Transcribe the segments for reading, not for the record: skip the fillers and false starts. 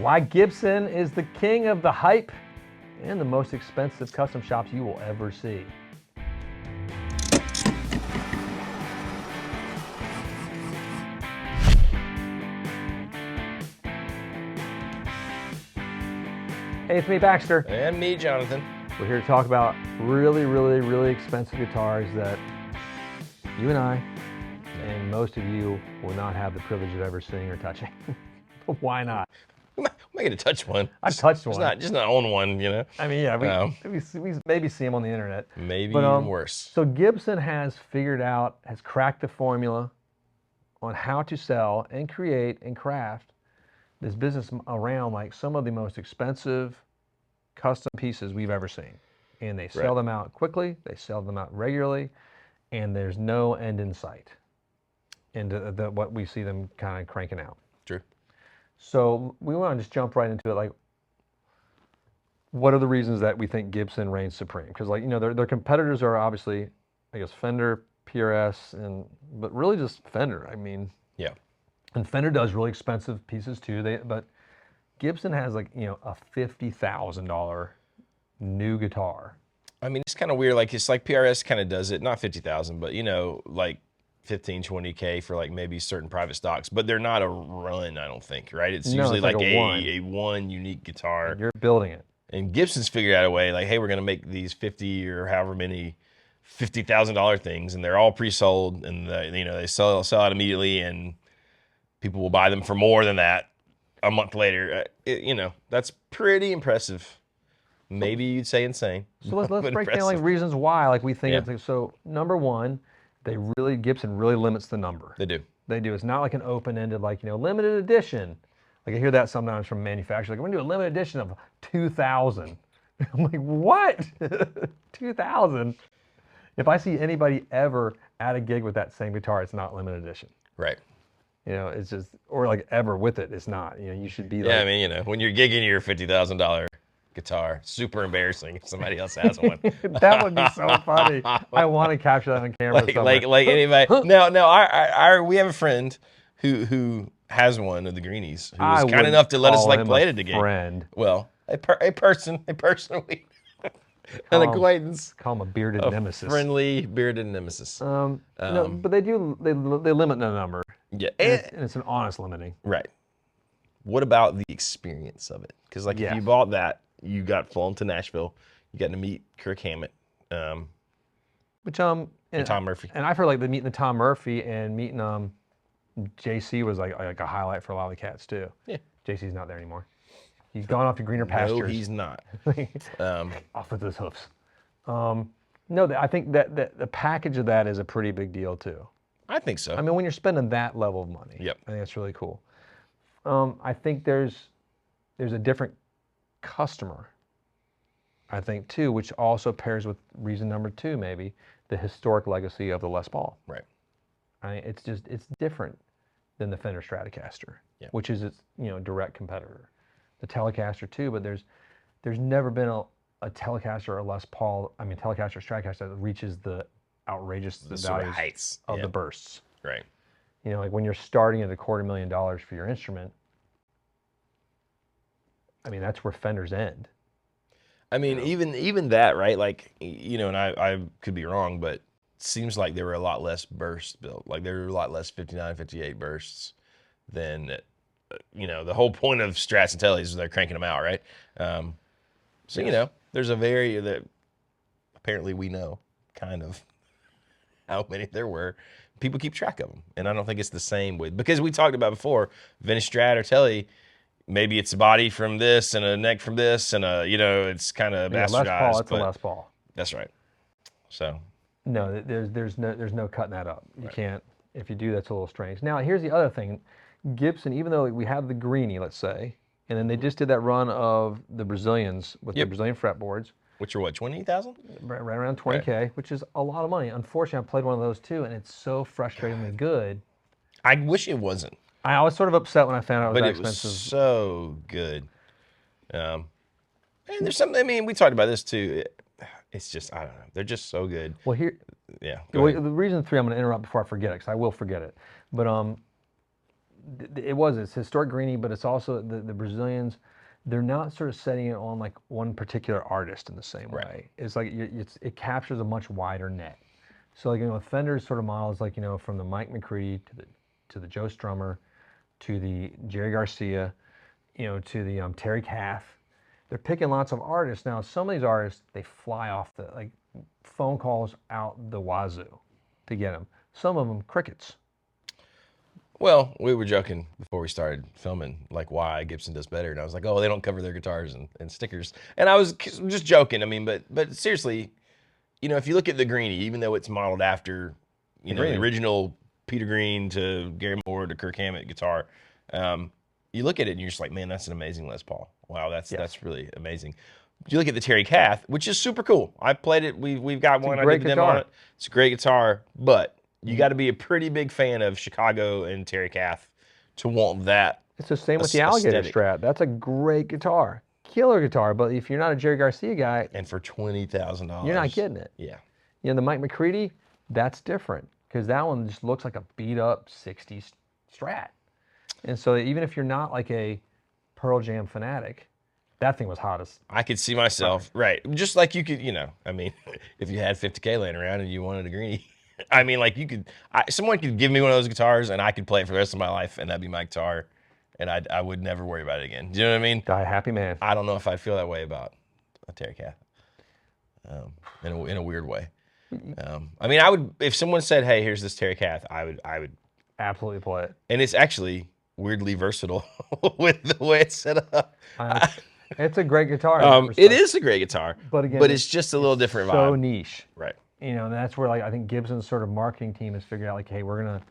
Why Gibson is the king of the hype and the most expensive custom shops you will ever see. Hey, it's me, Baxter. And me, Jonathan. We're here to talk about really expensive guitars that you and I and most of you will not have the privilege of ever seeing or touching. Why not? I'm not going to touch one. I've touched one. Just not own one, you know? I mean, yeah, we maybe see them on the internet. Maybe even worse. So Gibson has cracked the formula on how to sell and create and craft this business around like some of the most expensive custom pieces we've ever seen. And they sell them out quickly, they sell them out regularly, and there's no end in sight into what we see them kind of cranking out. True. So we want to just jump right into it. Like, what are the reasons that we think Gibson reigns supreme? Because, like, you know, their competitors are obviously, I guess, Fender, PRS, but really just Fender. I mean, yeah. And Fender does really expensive pieces too. But Gibson has, like, you know, a $50,000 new guitar. I mean, it's kind of weird. Like, it's like PRS kind of does it, not 50,000, but, you know, like 15, 20K for like maybe certain private stocks, but they're not a run, I don't think, right? It's usually it's like a one unique guitar. And you're building it. And Gibson's figured out a way, like, hey, we're going to make these 50 or however many $50,000 things, and they're all pre-sold, and they sell out immediately, and people will buy them for more than that a month later. That's pretty impressive. Maybe you'd say insane. So let's break down like reasons why, like we think it's so. Number one, Gibson really limits the number. They do. They do. It's not like an open-ended, like, you know, limited edition. Like I hear that sometimes from manufacturers. Like, we're gonna do a limited edition of 2,000. I'm like, what? 2,000? If I see anybody ever at a gig with that same guitar, it's not limited edition. Right. You know, it's just, or like ever with it, it's not. You know, you should be like. Yeah, I mean, you know, when you're gigging your $50,000 guitar, super embarrassing if somebody else has one. That would be so funny. I want to capture that on camera. Like anybody. No, we have a friend who has one of the greenies who's kind enough to let us like play it at the game. Friend. Well, a person we an acquaintance. Call him a bearded nemesis. Friendly bearded nemesis. No, but they limit the number. Yeah, and it's an honest limiting. Right. What about the experience of it? Because like if you bought that, you got flown to Nashville. You got to meet Kirk Hammett, and Tom Murphy. And I've heard like meeting the Tom Murphy and meeting JC was like a highlight for a lot of the cats too. Yeah, JC's not there anymore. He's gone off to greener pastures. No, he's not. Off with his hoofs. No, I think that the package of that is a pretty big deal too. I think so. I mean, when you're spending that level of money, I think that's really cool. I think there's a different customer, I think too, which also pairs with reason number two, maybe the historic legacy of the Les Paul. Right. It's different than the Fender Stratocaster, which is its direct competitor. The Telecaster too, but there's never been a Telecaster or a Les Paul, Telecaster or Stratocaster that reaches the outrageous values of the bursts. Right. You know, like when you're starting at $250,000 for your instrument, I mean, that's where Fenders end. I mean, even that, right? Like, you know, and I could be wrong, but it seems like there were a lot less bursts built. Like there were a lot less 59, 58 bursts than, the whole point of Strats and Tellies is they're cranking them out, right? You know, there's that apparently we know kind of how many there were. People keep track of them, and I don't think it's the same because we talked about before, vintage Strat or Telly. Maybe it's a body from this and a neck from this, and it's kind of bastardized. Les Paul, it's a Les Paul. That's right. So no, there's no cutting that up. You can't. If you do, that's a little strange. Now here's the other thing, Gibson. Even though we have the greenie, let's say, and then they just did that run of the Brazilians with the Brazilian fretboards, which are what, 20,000? Right around 20K, which is a lot of money. Unfortunately, I played one of those too, and it's so frustratingly good. I wish it wasn't. I was sort of upset when I found out it was that expensive. But it was so good. And there's something, I mean, we talked about this too. It's just, I don't know. They're just so good. Well, the reason three, I'm going to interrupt before I forget it, because I will forget it. But It's historic greenie, but it's also the Brazilians. They're not sort of setting it on like one particular artist in the same Right. way. It's like it captures a much wider net. So like a Fender's sort of model is like from the Mike McCready to the Joe Strummer to the Jerry Garcia, to the Terry Kath. They're picking lots of artists now. Some of these artists they fly off the like phone calls out the wazoo to get them. Some of them crickets. Well, we were joking before we started filming, like why Gibson does better, and I was like, oh, they don't cover their guitars and stickers, and I was just joking. I mean, but seriously, if you look at the Greenie, even though it's modeled after, the original Peter Green to Gary Moore to Kirk Hammett guitar, you look at it and you're just like, man, that's an amazing Les Paul. Wow, that's really amazing. You look at the Terry Kath, which is super cool. I played it. We've got one. I did the demo on it. It's a great guitar, but you got to be a pretty big fan of Chicago and Terry Kath to want that. It's the same with the Alligator Strat. That's a great guitar, killer guitar. But if you're not a Jerry Garcia guy, and for $20,000, you're not getting it. Yeah. The Mike McCready, that's different because that one just looks like a beat up '60s Strat. And so even if you're not like a Pearl Jam fanatic, that thing was hot as. I could see myself, right? Just like you could, I mean, if you had 50K laying around and you wanted a Greenie. I mean, like someone could give me one of those guitars and I could play it for the rest of my life and that'd be my guitar and I would never worry about it again. Do you know what I mean? Die a happy man. I don't know if I'd feel that way about a Terry Kath in a weird way. I mean, I would, if someone said, hey, here's this Terry Kath, I would absolutely play it. And it's actually weirdly versatile with the way it's set up. It's a great guitar. It is a great guitar, but it's just a little different vibe. So niche. Right. And that's where like I think Gibson's sort of marketing team has figured out like, hey, we're gonna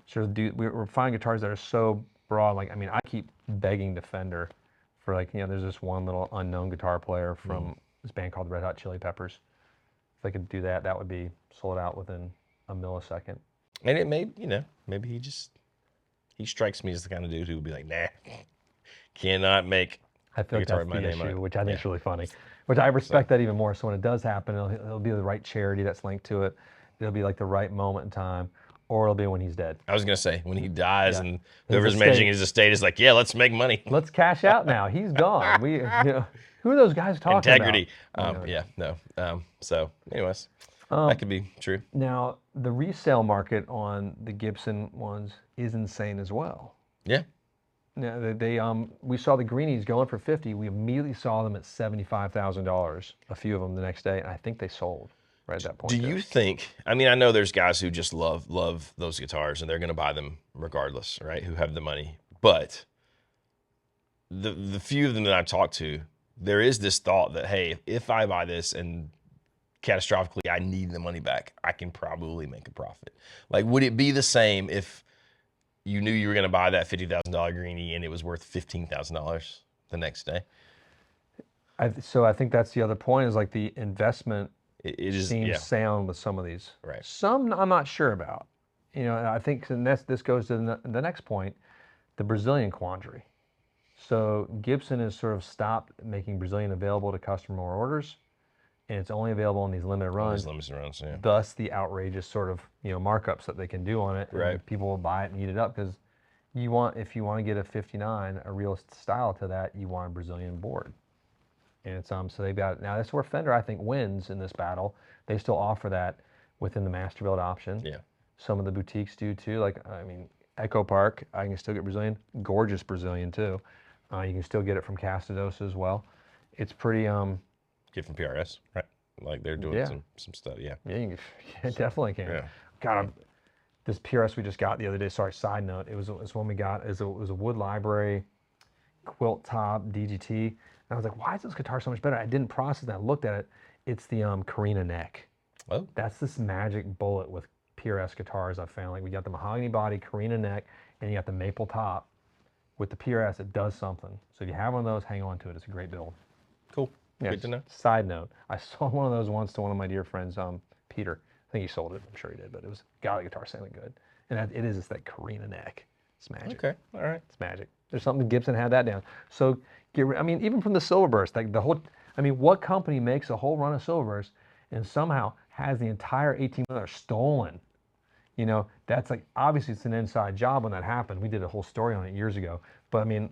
sort of we're finding guitars that are so broad. Like I mean, I keep begging the Fender for like there's this one little unknown guitar player from this band called Red Hot Chili Peppers. If they could do that, that would be sold out within a millisecond. And it may maybe he strikes me as the kind of dude who would be like, nah, cannot make. I feel like that's the issue, which I think is really funny. Which I respect that even more. So when it does happen, it'll be the right charity that's linked to it. It'll be like the right moment in time, or it'll be when he's dead. I was gonna say when he dies and whoever's managing his estate is like, yeah, let's make money. Let's cash out now. He's gone. Who are those guys talking Integrity. About? So, anyways, that could be true. Now the resale market on the Gibson ones is insane as well. Yeah. Yeah, we saw the Greenies going for $50. We immediately saw them at $75,000. A few of them the next day, and I think they sold right at that point. Do you think? I mean, I know there's guys who just love those guitars, and they're going to buy them regardless, right? Who have the money, but the few of them that I've talked to, there is this thought that hey, if I buy this and catastrophically I need the money back, I can probably make a profit. Like, would it be the same if you knew you were going to buy that $50,000 Greenie and it was worth $15,000 the next day? So I think that's the other point is like the investment it seems sound with some of these. Right. Some I'm not sure about. I think this goes to the next point, the Brazilian quandary. So Gibson has sort of stopped making Brazilian available to customer orders, and it's only available in these limited runs. Yeah. Thus the outrageous sort of markups that they can do on it. Right. And people will buy it and eat it up because if you want to get a 59, a real style to that, you want a Brazilian board. And it's so they've got now that's where Fender I think wins in this battle. They still offer that within the Masterbuilt option. Yeah. Some of the boutiques do too. Like I mean, Echo Park, I can still get Brazilian, gorgeous Brazilian too. You can still get it from Castados as well. It's pretty. Get from PRS, right? Like they're doing some stuff. Yeah. Yeah, you definitely can. Yeah. God, this PRS we just got the other day. Sorry, side note. It was one we got. It was a Wood Library quilt top DGT. And I was like, why is this guitar so much better? I didn't process that. I looked at it. It's the Carina neck. Oh. That's this magic bullet with PRS guitars I've found. Like we got the mahogany body, Carina neck, and you got the maple top. With the PRS, it does something. So if you have one of those, hang on to it. It's a great build. Cool. Yeah, good to know. Side note, I sold one of those once to one of my dear friends, Peter. I think he sold it. I'm sure he did, but it was got a guitar sounding good. And it is just that Carina neck. It's magic. Okay, all right. It's magic. There's something Gibson had that down. So, even from the Silverburst, like the whole, what company makes a whole run of Silverburst and somehow has the entire 18-wheeler stolen? that's like, obviously it's an inside job when that happened. We did a whole story on it years ago. But I mean,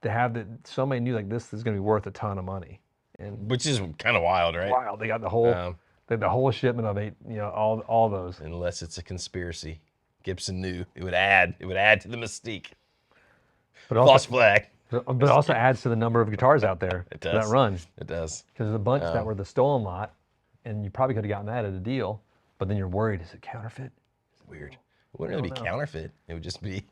to have that, somebody knew like this is going to be worth a ton of money. And Which is kind of wild, right? wow, they got the whole, the whole shipment of all those. Unless it's a conspiracy. Gibson knew it would add to the mystique. But also, false flag. But it also adds to the number of guitars out there It does. that run. It does. Because there's a bunch that were the stolen lot, and you probably could have gotten that at a deal, but then you're worried, is it counterfeit? Weird. It wouldn't really be counterfeit. It would just be,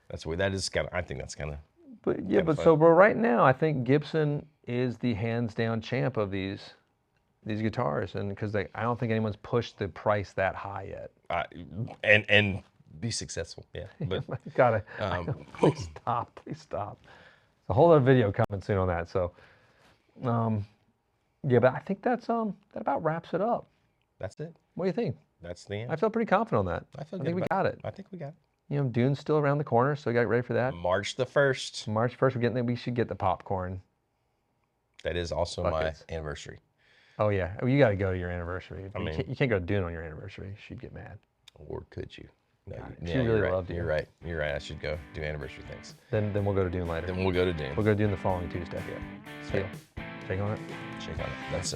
that's weird. That is kind of, I think that's kind of. But yeah, but so, but right now, I think Gibson is the hands down champ of these guitars, and because I don't think anyone's pushed the price that high yet. And be successful, yeah. But gotta please stop. It's a whole other video coming soon on that. So, yeah, but I think that about wraps it up. That's it. What do you think? That's the end. I feel pretty confident on that. I think we got it. I think we got it. You know, Dune's still around the corner, so we got ready for that. March the 1st. March 1st, we should get the popcorn. That is also buckets. my anniversary. Oh yeah, you got to go to your anniversary. I mean, you can't go to Dune on your anniversary. She'd get mad. Or could you? No, she really you're right. loved you. You're right. You're right. I should go do anniversary things. Then we'll go to Dune later. Then we'll go to Dune. We'll go to Dune the following Tuesday. Yeah. Deal. Shake on it. Shake on it. That's